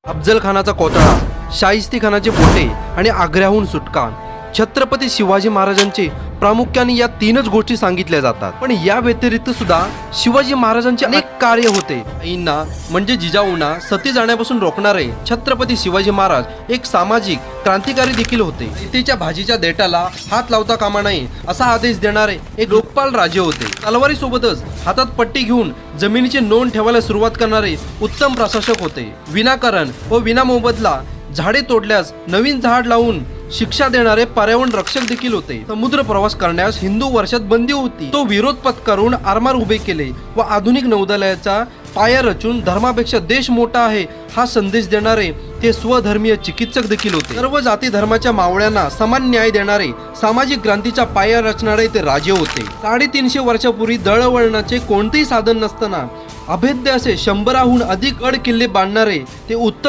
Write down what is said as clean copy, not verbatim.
अफजल खानाचा कोतळा, शाहिस्ती खानाचे बोटे आणि आग्र्याहून सुटका. छत्रपती शिवाजी महाराजांचे प्रामुख्याने या तीनच गोष्टी सांगितल्या जातात. पण या व्यतिरिक्त सुद्धा शिवाजी महाराजांचे अनेक कार्य होते. आईंना म्हणजे जिजाऊंना सती जाण्यापासून रोखणारे छत्रपती शिवाजी महाराज एक सामाजिक क्रांतिकारी देखील होते. इतेच्या भाजीच्या देठाला हात लावता कामा नये असा आदेश देणारे एक लोकपाल राजे होते. तलवारी सोबतच हातात पट्टी घेऊन जमिनीची नोंद ठेवायला सुरुवात करणारे उत्तम प्रशासक होते. विनाकारण व विना मोबदला झाडे तोडल्यास नवीन झाड लावून शिक्षा देणारे पर्यावरण रक्षक देखील होते. समुद्र प्रवास करण्यास हिंदू वर्षात बंदी होती. तो विरोध पत्करून आरमार उभे केले व आधुनिक नौदलाचा पाया रचून धर्मापेक्षा देश मोठा आहे हा संदेश देणारे ते स्वधर्मीय चिकित्सक देखील होते. सर्व जाती धर्माच्या मावळ्यांना समान न्याय देणारे सामाजिक क्रांतीचा पाया रचणारे ते राजे होते. 350 वर्षापूर्वी दळणवळणाचे कोणतेही साधन नसताना अभेद्य असे 100हून अधिक गड किल्ले बांधणारे ते उत्तम